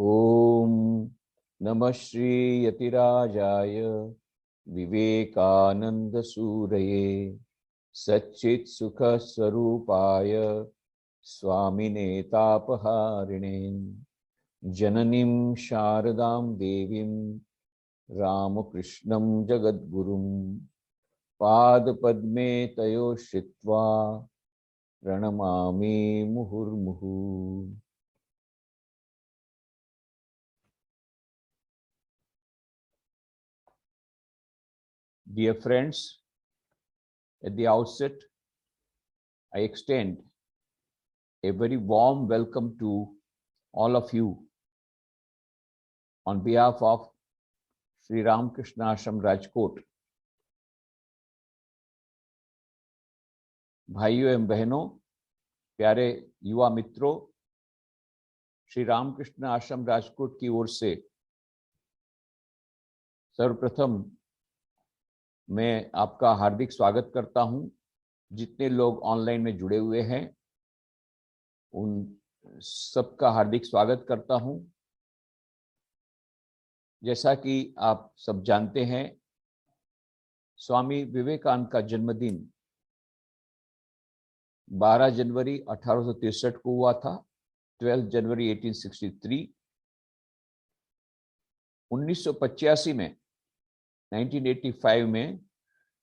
ओम नमः श्री यतिराजाय विवेकानंद सूरये सच्चित् सुख स्वरूपाय स्वामिने तापहारिणे जननीं शारदां देवीं रामकृष्णं जगद्गुरुं पादपद्मे तयो श्रित्वा प्रणमामि मुहुर्मुहुः। Dear friends, at the outset, I extend a very warm welcome to all of you on behalf of Sri Ramakrishna Ashram Rajkot. भाइयों एवं बहनों, प्यारे युवा मित्रों, श्री रामकृष्ण आश्रम राजकोट की ओर से सर्वप्रथम मैं आपका हार्दिक स्वागत करता हूं। जितने लोग ऑनलाइन में जुड़े हुए हैं उन सबका हार्दिक स्वागत करता हूं। जैसा कि आप सब जानते हैं, स्वामी विवेकानंद का जन्मदिन 12 जनवरी 1863 को हुआ था। 12 जनवरी 1863। 1985 में 1985 में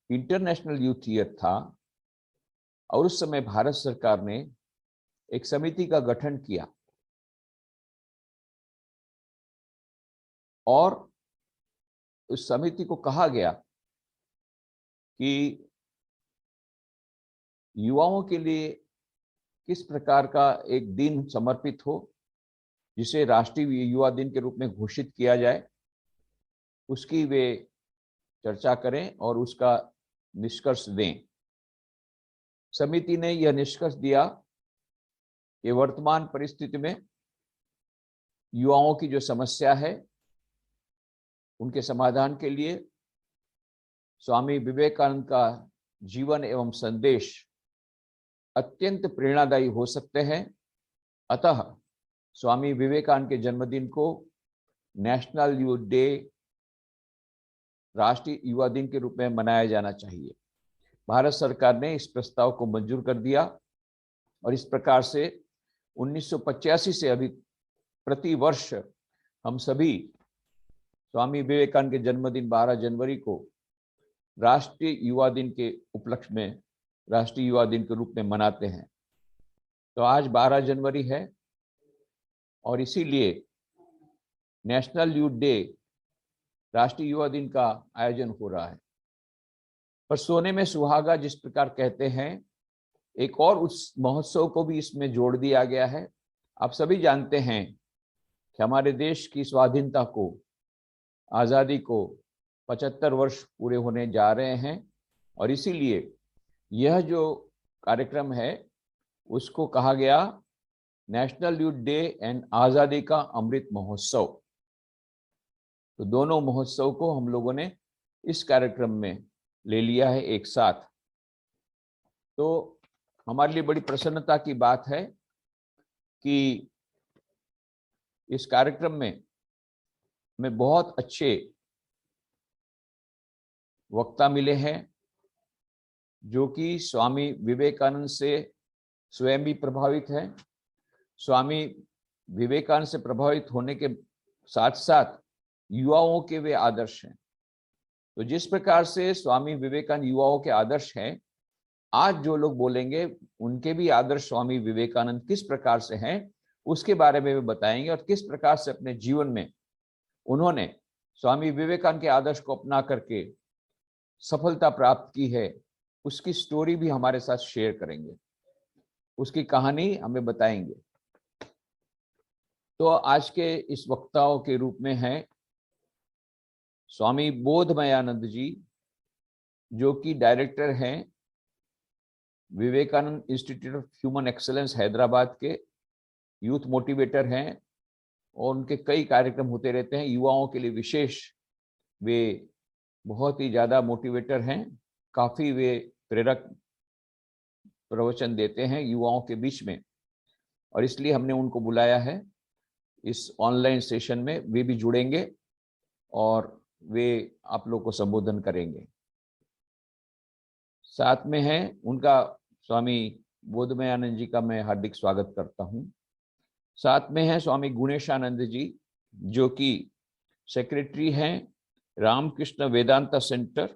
इंटरनेशनल यूथ ईयर था और उस समय भारत सरकार ने एक समिति का गठन किया और उस समिति को कहा गया कि युवाओं के लिए किस प्रकार का एक दिन समर्पित हो जिसे राष्ट्रीय युवा दिन के रूप में घोषित किया जाए, उसकी वे चर्चा करें और उसका निष्कर्ष दें। समिति ने यह निष्कर्ष दिया कि वर्तमान परिस्थिति में युवाओं की जो समस्या है उनके समाधान के लिए स्वामी विवेकानंद का जीवन एवं संदेश अत्यंत प्रेरणादायी हो सकते हैं। अतः स्वामी विवेकानंद के जन्मदिन को नेशनल यूथ डे, राष्ट्रीय युवा दिन के रूप में मनाया जाना चाहिए। भारत सरकार ने इस प्रस्ताव को मंजूर कर दिया और इस प्रकार से 1985 से अभी प्रति वर्ष हम सभी स्वामी विवेकानंद के जन्मदिन 12 जनवरी को राष्ट्रीय युवा दिन के उपलक्ष्य में राष्ट्रीय युवा दिन के रूप में मनाते हैं। तो आज 12 जनवरी है और इसीलिए नेशनल यूथ डे, राष्ट्रीय युवा दिन का आयोजन हो रहा है। पर सोने में सुहागा जिस प्रकार कहते हैं, एक और उस महोत्सव को भी इसमें जोड़ दिया गया है। आप सभी जानते हैं कि हमारे देश की स्वाधीनता को, आज़ादी को 75 वर्ष पूरे होने जा रहे हैं और इसीलिए यह जो कार्यक्रम है उसको कहा गया नेशनल यूथ डे एंड आज़ादी का अमृत महोत्सव। तो दोनों महोत्सव को हम लोगों ने इस कार्यक्रम में ले लिया है एक साथ। तो हमारे लिए बड़ी प्रसन्नता की बात है कि इस कार्यक्रम में बहुत अच्छे वक्ता मिले हैं जो कि स्वामी विवेकानंद से स्वयं भी प्रभावित हैं। स्वामी विवेकानंद से प्रभावित होने के साथ साथ युवाओं के वे आदर्श हैं। तो जिस प्रकार से स्वामी विवेकानंद युवाओं के आदर्श हैं, आज जो लोग बोलेंगे उनके भी आदर्श स्वामी विवेकानंद किस प्रकार से हैं उसके बारे में भी बताएंगे और किस प्रकार से अपने जीवन में उन्होंने स्वामी विवेकानंद के आदर्श को अपना करके सफलता प्राप्त की है, उसकी स्टोरी भी हमारे साथ शेयर करेंगे, उसकी कहानी हमें बताएंगे। तो आज के इस वक्ताओं के रूप में हैं स्वामी बोधमयानंद जी, जो कि डायरेक्टर हैं Vivekananda institute of human excellence Hyderabad के, यूथ मोटिवेटर हैं और उनके कई कार्यक्रम होते रहते हैं युवाओं के लिए विशेष। वे बहुत ही ज़्यादा मोटिवेटर हैं, काफ़ी वे प्रेरक प्रवचन देते हैं युवाओं के बीच में और इसलिए हमने उनको बुलाया है। इस ऑनलाइन सेशन में वे भी जुड़ेंगे और वे आप लोग को संबोधन करेंगे। साथ में हैं उनका स्वामी बोधमयानंद जी का मैं हार्दिक स्वागत करता हूं। साथ में हैं स्वामी गुणेशानंद जी, जो कि सेक्रेटरी हैं Ramakrishna Vedanta centre,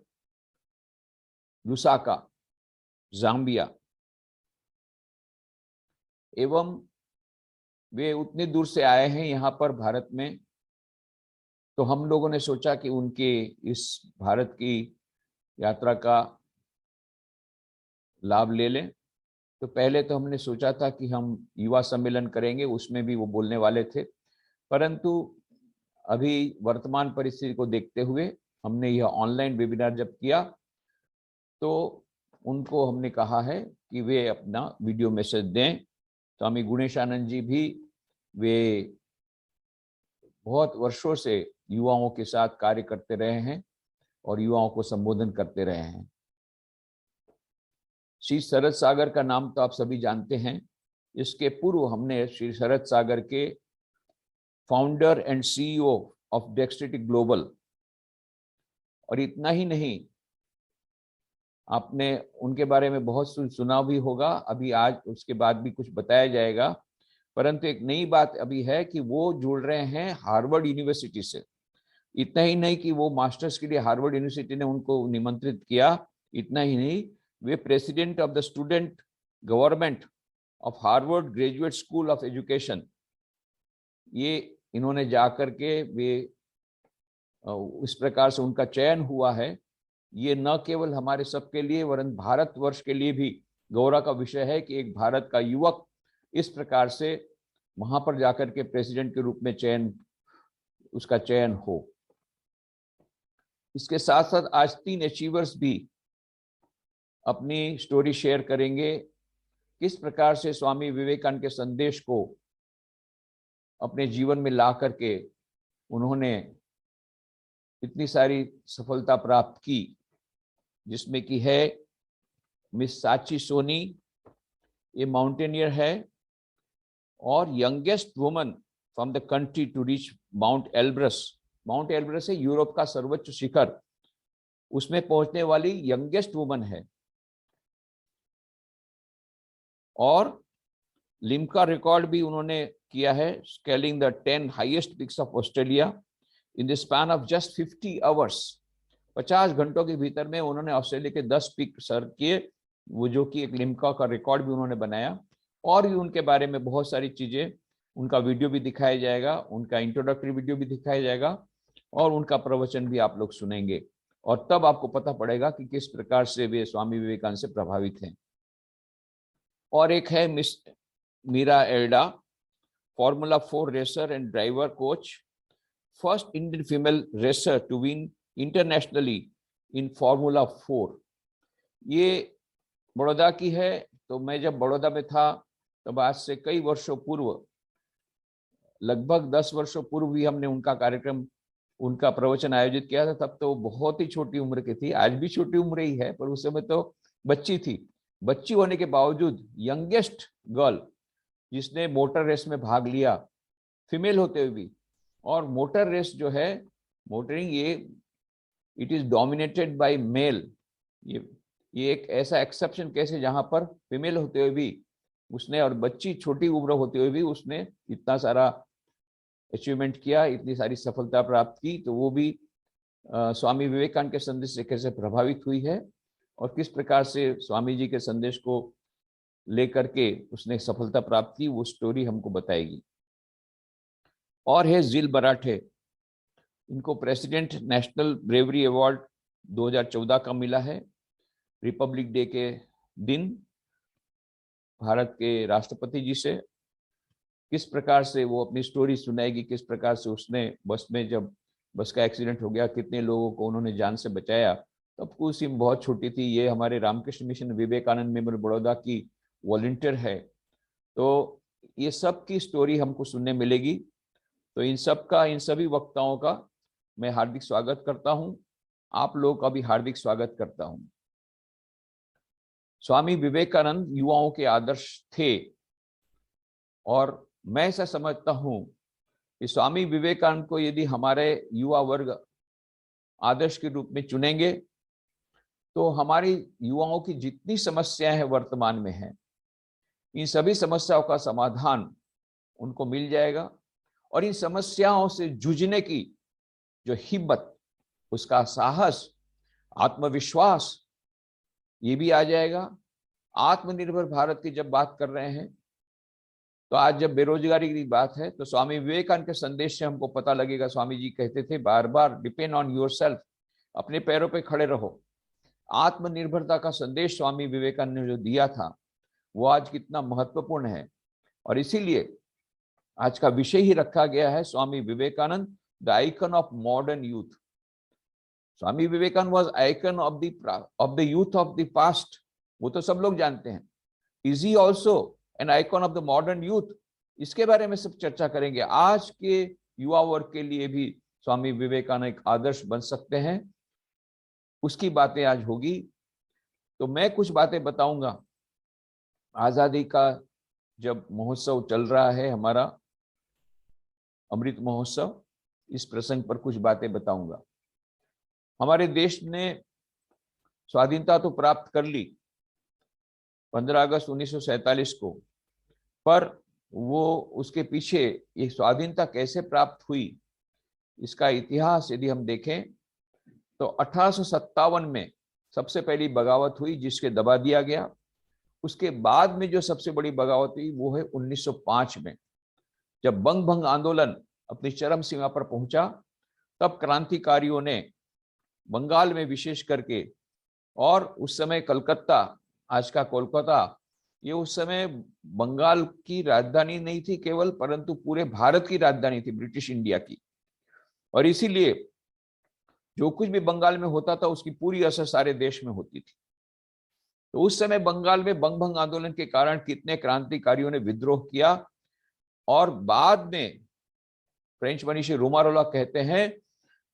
Lusaka, Zambia. एवं वे उतनी दूर से आए हैं यहाँ पर भारत में, तो हम लोगों ने सोचा कि उनके इस भारत की यात्रा का लाभ ले लें। तो पहले तो हमने सोचा था कि हम युवा सम्मेलन करेंगे, उसमें भी वो बोलने वाले थे, परंतु अभी वर्तमान परिस्थिति को देखते हुए हमने यह ऑनलाइन वेबिनार जब किया तो उनको हमने कहा है कि वे अपना वीडियो मैसेज दें। स्वामी गुणेशानंद जी भी वे बहुत वर्षों से युवाओं के साथ कार्य करते रहे हैं और युवाओं को संबोधन करते रहे हैं। श्री शरद सागर का नाम तो आप सभी जानते हैं। इसके पूर्व हमने श्री शरद सागर के founder and CEO of Dexterity Global, और इतना ही नहीं, आपने उनके बारे में बहुत सुना भी होगा, अभी आज उसके बाद भी कुछ बताया जाएगा। परंतु एक नई बात अभी है कि वो जुड़ रहे हैं हार्वर्ड यूनिवर्सिटी से। इतना ही नहीं कि वो मास्टर्स के लिए हार्वर्ड यूनिवर्सिटी ने उनको निमंत्रित किया, इतना ही नहीं, वे president of the student government of Harvard graduate school of education, ये इन्होंने जाकर के वे इस प्रकार से उनका चयन हुआ है। ये न केवल हमारे सबके लिए वरन भारतवर्ष के लिए भी गौरव का विषय है कि एक भारत का युवक इस प्रकार से वहां पर जाकर के प्रेसिडेंट के रूप में उसका चयन हो। इसके साथ साथ आज 3 अचीवर्स भी अपनी स्टोरी शेयर करेंगे, किस प्रकार से स्वामी विवेकानंद के संदेश को अपने जीवन में ला करके उन्होंने इतनी सारी सफलता प्राप्त की, जिसमें कि है मिस साची सोनी, ये माउंटेनियर है और youngest woman from the country to reach Mount Elbrus. Mount Elbrus है यूरोप का सर्वोच्च शिखर, उसमें पहुंचने वाली यंगेस्ट वुमन है। और लिम्का रिकॉर्ड भी उन्होंने किया है, scaling the 10 highest peaks of Australia in the span of just 50 hours. 50 घंटों के भीतर में उन्होंने ऑस्ट्रेलिया के 10 पीक सर किए, वो जो कि एक लिम्का का रिकॉर्ड भी उन्होंने बनाया। और भी उनके बारे में बहुत सारी चीजें, उनका वीडियो भी दिखाया जाएगा, उनका इंट्रोडक्टरी वीडियो भी दिखाया जाएगा और उनका प्रवचन भी आप लोग सुनेंगे, और तब आपको पता पड़ेगा कि किस प्रकार से वे स्वामी विवेकानंद से प्रभावित हैं। और एक है miss Meera Elda, formula 4 racer and driver coach, first Indian female racer to win internationally in formula 4। ये बड़ौदा की है। तो मैं जब बड़ौदा में था तब आज से कई वर्षों पूर्व, लगभग 10 वर्षों पूर्व भी हमने उनका कार्यक्रम, उनका प्रवचन आयोजित किया था। तब तो वो बहुत ही छोटी उम्र की थी, आज भी छोटी उम्र ही है, पर उस समय तो बच्ची थी। बच्ची होने के बावजूद यंगेस्ट गर्ल जिसने मोटर रेस में भाग लिया, फीमेल होते हुए भी। और मोटर रेस जो है, मोटरिंग, ये it is dominated by male. ये एक ऐसा एक्सेप्शन केस है जहां पर फीमेल होते हुए भी उसने, और बच्ची छोटी उम्र होते हुए भी उसने इतना सारा अचीवमेंट किया, इतनी सारी सफलता प्राप्त की। तो वो भी स्वामी विवेकानंद के संदेश से कैसे प्रभावित हुई है और किस प्रकार से स्वामी जी के संदेश को लेकर के उसने सफलता प्राप्त की, वो स्टोरी हमको बताएगी। और है जिल बराठे, इनको प्रेसिडेंट नेशनल ब्रेवरी अवार्ड 2014 का मिला है, रिपब्लिक डे के दिन भारत के राष्ट्रपति जी से। किस प्रकार से वो अपनी स्टोरी सुनाएगी, किस प्रकार से उसने बस में, जब बस का एक्सीडेंट हो गया, कितने लोगों को उन्होंने जान से बचाया। तब कुछ सी बहुत छोटी थी। ये हमारे रामकृष्ण मिशन विवेकानंद मेमोरियल बड़ौदा की वॉलंटियर है। तो ये सब की स्टोरी हमको सुनने मिलेगी। तो इन सभी वक्ताओं का मैं हार्दिक स्वागत करता हूं, आप लोगों का भी हार्दिक स्वागत करता हूं। स्वामी विवेकानंद युवाओं के आदर्श थे, और मैं ऐसा समझता हूं कि स्वामी विवेकानंद को यदि हमारे युवा वर्ग आदर्श के रूप में चुनेंगे तो हमारी युवाओं की जितनी समस्याएं हैं वर्तमान में हैं, इन सभी समस्याओं का समाधान उनको मिल जाएगा और इन समस्याओं से जूझने की जो हिम्मत, उसका साहस, आत्मविश्वास, ये भी आ जाएगा। आत्मनिर्भर भारत की जब बात कर रहे हैं तो आज जब बेरोजगारी की बात है तो स्वामी विवेकानंद के संदेश से हमको पता लगेगा। स्वामी जी कहते थे बार बार, डिपेंड ऑन योरसेल्फ, अपने पैरों पे खड़े रहो। आत्मनिर्भरता का संदेश स्वामी विवेकानंद ने जो दिया था वो आज कितना महत्वपूर्ण है, और इसीलिए आज का विषय ही रखा गया है Swami Vivekananda, the icon of modern youth. Swami Vivekananda was icon of the youth of the past, वो तो सब लोग जानते हैं। Is he also an icon of the modern youth? इसके बारे में सब चर्चा करेंगे। आज के युवा वर्ग के लिए भी स्वामी विवेकानंद एक आदर्श बन सकते हैं, उसकी बातें आज होगी। तो मैं कुछ बातें बताऊंगा। आजादी का जब महोत्सव चल रहा है, हमारा अमृत महोत्सव, इस प्रसंग पर कुछ बातें बताऊंगा। हमारे देश ने स्वाधीनता तो प्राप्त कर ली 15 अगस्त 1947 को, पर वो उसके पीछे ये स्वाधीनता कैसे प्राप्त हुई, इसका इतिहास यदि हम देखें तो 1857 में सबसे पहली बगावत हुई जिसके दबा दिया गया। उसके बाद में जो सबसे बड़ी बगावत हुई वो है 1905 में, जब बंग भंग आंदोलन अपनी चरम सीमा पर पहुंचा। तब क्रांतिकारियों ने बंगाल में विशेष करके, और उस समय कलकत्ता, आज का कोलकाता, ये उस समय बंगाल की राजधानी नहीं थी केवल, परंतु पूरे भारत की राजधानी थी, ब्रिटिश इंडिया की। और इसीलिए जो कुछ भी बंगाल में होता था उसकी पूरी असर सारे देश में होती थी। तो उस समय बंगाल में बंग भंग आंदोलन के कारण कितने क्रांतिकारियों ने विद्रोह किया, और बाद में फ्रेंच मनीषी रोमारोला कहते हैं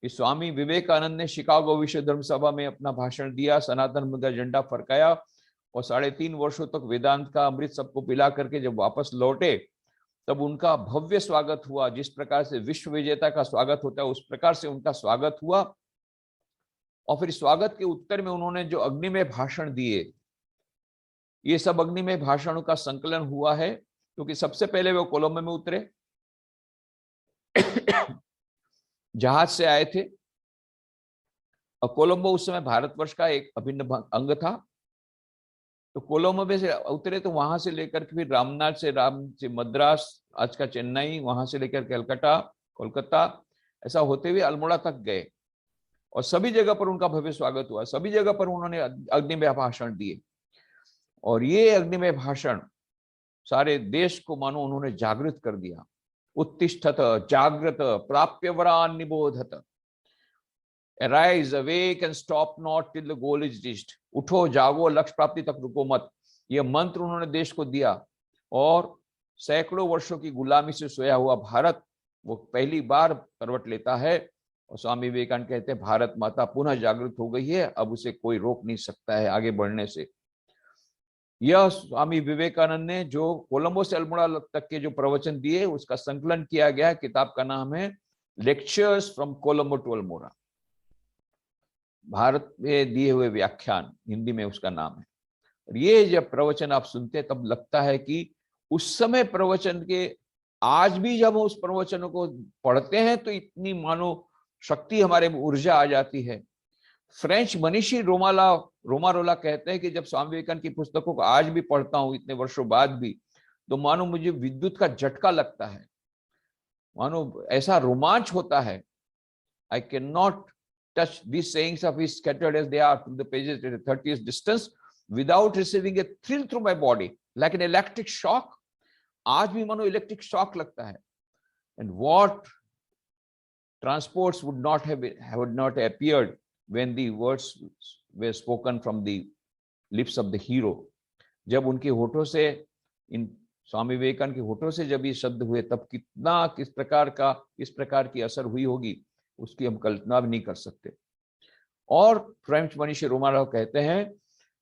कि स्वामी विवेकानंद ने शिकागो विश्व धर्म सभा में अपना भाषण दिया, सनातन धर्म का झंडा फरकाया, और 3.5 वर्षों तक वेदांत का अमृत सबको पिला करके जब वापस लौटे तब उनका भव्य स्वागत हुआ। जिस प्रकार से विश्व विजेता का स्वागत होता है उस प्रकार से उनका स्वागत हुआ। और फिर स्वागत के उत्तर में उन्होंने जो अग्निमय भाषण दिए, ये सब अग्निमय भाषणों का संकलन हुआ है, क्योंकि सबसे पहले वो कोलंबो में उतरे, जहाज से आए थे, और कोलंबो उस समय भारतवर्ष का एक अभिन्न अंग था। तो कोलंबो में से उतरे तो वहां से लेकर के फिर रामनाथ से मद्रास, आज का चेन्नई, वहां से लेकर कलकत्ता, कोलकाता, ऐसा होते हुए अल्मोड़ा तक गए, और सभी जगह पर उनका भव्य स्वागत हुआ। सभी जगह पर उन्होंने अग्निमय भाषण दिए, और ये अग्निमय भाषण सारे देश को मानो उन्होंने जागृत कर दिया। उत्तिष्ठत जागृत प्राप्य वरान निबोधत, arise awake and stop not till the goal is reached. उठो जागो, लक्ष्य प्राप्ति तक रुको मत। यह मंत्र उन्होंने देश को दिया, और सैकड़ों वर्षों की गुलामी से सोया हुआ भारत वो पहली बार करवट लेता है, और स्वामी विवेकानंद कहते हैं भारत माता पुनः जागृत हो गई है, अब उसे कोई रोक नहीं सकता है आगे बढ़ने से। यह स्वामी विवेकानंद ने जो कोलंबो से अल्मोड़ा तक के जो प्रवचन दिए उसका संकलन किया गया। किताब का नाम है lectures from Colombo to Almora, Bharat में दिए हुए व्याख्यान, हिंदी में उसका नाम है। और ये जब प्रवचन आप सुनते तब लगता है कि उस समय प्रवचन के, आज भी जब उस प्रवचनों को पढ़ते हैं तो इतनी मानो शक्ति हमारे में, ऊर्जा आ जाती है। फ्रेंच मनीषी रोमारोला कहते हैं कि जब स्वामी विवेकानंद की पुस्तकों को आज भी पढ़ता हूं इतने वर्षों बाद भी, तो मानो मुझे विद्युत का झटका लगता है, मानो ऐसा रोमांच होता है। I can not touch these sayings of his scattered as they are through the pages at a 30th distance without receiving a thrill through my body like an electric shock. आज भी मानो इलेक्ट्रिक शॉक लगता है। And what transports would not have appeared when the words were spoken from the lips of the hero. जब उनके होठों से, इन स्वामी विवेकानंद के होठों से जब ये शब्द हुए तब किस प्रकार की असर हुई होगी उसकी हम कल्पना भी नहीं कर सकते। और फ्रेंच मनीषी रोमारोला कहते हैं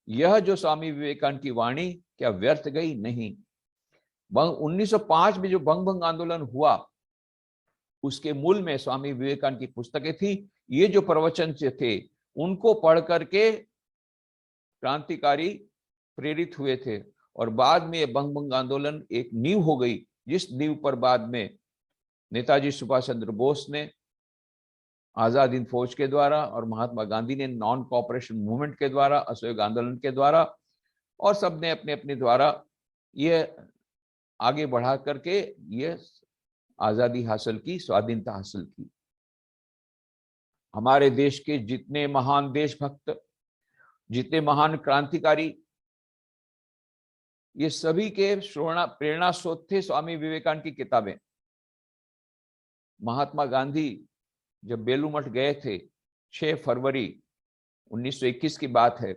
यह जो स्वामी विवेकानंद की वाणी क्या व्यर्थ गई? नहीं। 1905 में जो बंग भंग आंदोलन हुआ उसके मूल में स्वामी विवेकानंद की पुस्तकें थी। ये जो प्रवचन थे उनको पढ़ करके क्रांतिकारी प्रेरित हुए थे और बाद में ये बंग आंदोलन एक नींव हो गई, जिस नींव पर बाद में नेताजी सुभाष चंद्र बोस ने आजाद हिंद फौज के द्वारा और महात्मा गांधी ने नॉन कोऑपरेशन मूवमेंट के द्वारा, असहयोग आंदोलन के द्वारा, और सबने अपने अपने द्वारा ये आगे बढ़ा करके ये आजादी हासिल की, स्वाधीनता हासिल की। हमारे देश के जितने महान देशभक्त, जितने महान क्रांतिकारी, ये सभी के प्रेरणा स्रोत थे स्वामी विवेकानंद की किताबें। महात्मा गांधी जब बेलूर मठ गए थे, 6 फरवरी 1921 की बात है,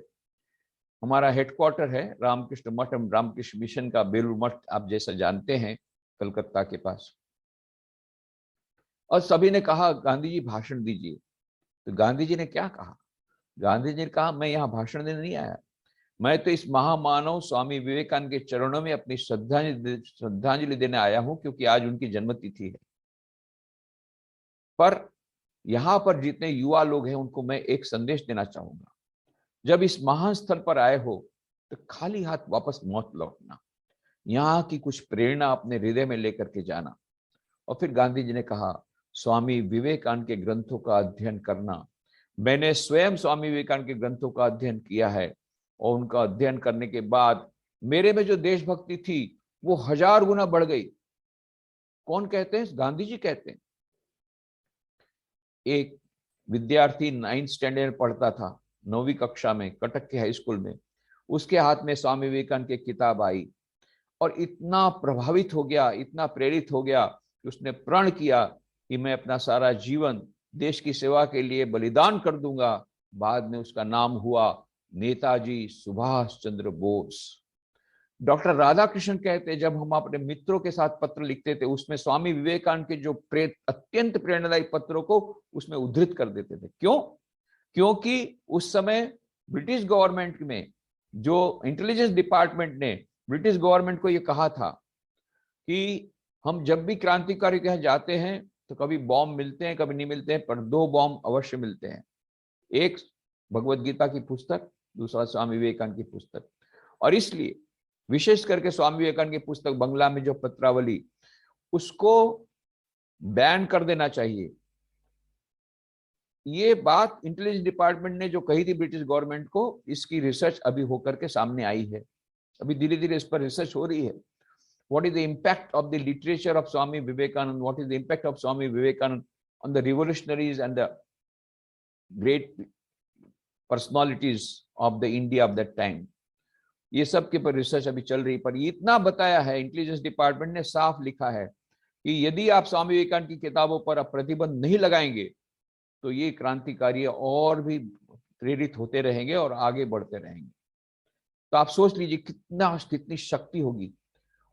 हमारा हेडक्वार्टर है रामकृष्ण मठ, रामकृष्ण मिशन का बेलूर मठ, आप जैसा जानते हैं, कलकत्ता के पास। और सभी ने कहा गांधी जी भाषण दीजिए। तो गांधी जी ने क्या कहा? गांधी जी ने कहा मैं यहाँ भाषण देने नहीं आया, मैं तो इस महामानव स्वामी विवेकानंद के चरणों में अपनी श्रद्धांजलि देने आया हूं, क्योंकि आज उनकी जन्मतिथि है। पर यहां पर जितने युवा लोग हैं उनको मैं एक संदेश देना चाहूंगा, जब इस महान स्थल पर आए हो तो खाली हाथ वापस मत लौटना, यहाँ की कुछ प्रेरणा अपने हृदय में लेकर के जाना। और फिर गांधी जी ने कहा स्वामी विवेकानंद के ग्रंथों का अध्ययन करना। मैंने स्वयं स्वामी विवेकानंद के ग्रंथों का अध्ययन किया है और उनका अध्ययन करने के बाद मेरे में जो देशभक्ति थी वो 1000 गुना बढ़ गई। कौन कहते हैं? गांधी जी कहते हैं। एक विद्यार्थी 9th स्टैंडर्ड में पढ़ता था, 9वीं कक्षा में, कटक के हाई स्कूल में, उसके हाथ में स्वामी विवेकानंद की किताब आई और इतना प्रभावित हो गया, इतना प्रेरित हो गया कि उसने प्रण किया कि मैं अपना सारा जीवन देश की सेवा के लिए बलिदान कर दूंगा। बाद में उसका नाम हुआ नेताजी सुभाष चंद्र बोस। डॉक्टर राधाकृष्णन कहते हैं जब हम अपने मित्रों के साथ पत्र लिखते थे उसमें स्वामी विवेकानंद के जो अत्यंत प्रेरणादायी पत्रों को उसमें उद्धृत कर देते थे। क्यों? क्योंकि उस समय ब्रिटिश गवर्नमेंट में जो इंटेलिजेंस डिपार्टमेंट ने ब्रिटिश गवर्नमेंट को यह कहा था कि हम जब भी क्रांतिकारी के यहाँ जाते हैं तो कभी बॉम्ब मिलते हैं, कभी नहीं मिलते हैं, पर 2 बॉम्ब अवश्य मिलते हैं। एक भगवत गीता की पुस्तक, दूसरा स्वामी विवेकानंद की पुस्तक। और इसलिए विशेष करके स्वामी विवेकानंद की पुस्तक बंगला में जो पत्रावली, उसको बैन कर देना चाहिए। ये बात इंटेलिजेंस डिपार्टमेंट ने जो कही थी ब्रिटिश गवर्नमेंट को, इसकी रिसर्च अभी होकर के सामने आई है। अभी धीरे धीरे इस पर रिसर्च हो रही है। What is the impact of the literature of Swami Vivekananda? What is the impact of Swami Vivekananda on the revolutionaries and the great personalities of the India of that time? ये सब के पर research अभी चल रही। पर इतना बताया है इंटेलिजेंस डिपार्टमेंट ने, साफ लिखा है कि यदि आप स्वामी विवेकानंद की किताबों पर प्रतिबंध नहीं लगाएंगे तो ये क्रांतिकारी और भी प्रेरित होते रहेंगे और आगे बढ़ते रहेंगे। तो आप सोच लीजिए कितनी शक्ति होगी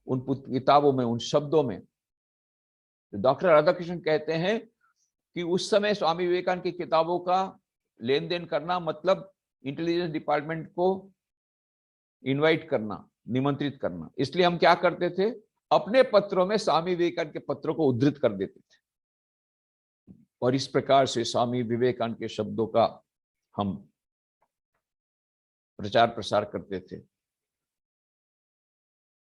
उन किताबों में, उन शब्दों में। तो डॉक्टर राधाकृष्णन कहते हैं कि उस समय स्वामी विवेकानंद की किताबों का लेन देन करना मतलब इंटेलिजेंस डिपार्टमेंट को इनवाइट करना, निमंत्रित करना। इसलिए हम क्या करते थे, अपने पत्रों में स्वामी विवेकानंद के पत्रों को उद्धृत कर देते थे और इस प्रकार से स्वामी विवेकानंद के शब्दों का हम प्रचार प्रसार करते थे।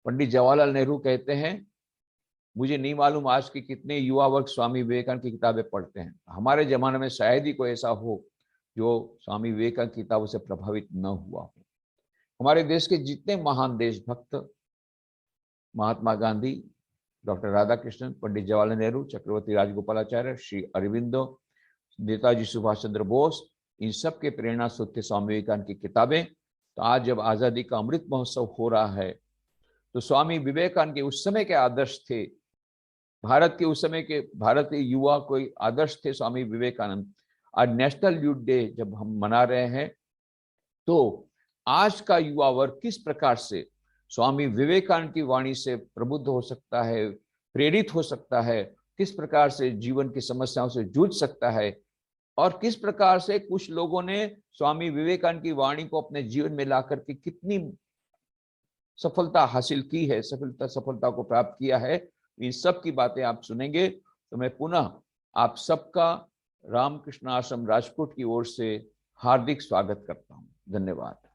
पंडित जवाहरलाल नेहरू कहते हैं मुझे नहीं मालूम आज के कितने युवा वर्ग स्वामी विवेकानंद की किताबें पढ़ते हैं। हमारे जमाने में शायद ही कोई ऐसा हो जो स्वामी विवेकानंद की किताबों से प्रभावित न हुआ हो। हमारे देश के जितने महान देशभक्त, महात्मा गांधी, डॉक्टर राधाकृष्णन, पंडित जवाहरलाल नेहरू, चक्रवर्ती राजगोपालाचार्य, श्री अरविंदो, नेताजी सुभाष चंद्र बोस, इन सब के प्रेरणा स्रोत थे स्वामी विवेकानंद की किताबें। तो आज जब आजादी का अमृत महोत्सव हो रहा है तो स्वामी विवेकानंद के उस समय के आदर्श थे, भारत के उस समय के भारतीय युवा कोई आदर्श थे स्वामी विवेकानंद। आज नेशनल यूथ डे जब हम मना रहे हैं तो आज का युवा वर्ग किस प्रकार से स्वामी विवेकानंद की वाणी से प्रबुद्ध हो सकता है, प्रेरित हो सकता है, किस प्रकार से जीवन की समस्याओं से जूझ सकता है और किस प्रकार से कुछ लोगों ने स्वामी विवेकानंद की वाणी को अपने जीवन में ला करके कितनी सफलता हासिल की है, सफलता को प्राप्त किया है। इन सब की बातें आप सुनेंगे तो मैं पुनः आप सबका रामकृष्ण आश्रम राजकोट की ओर से हार्दिक स्वागत करता हूं। धन्यवाद।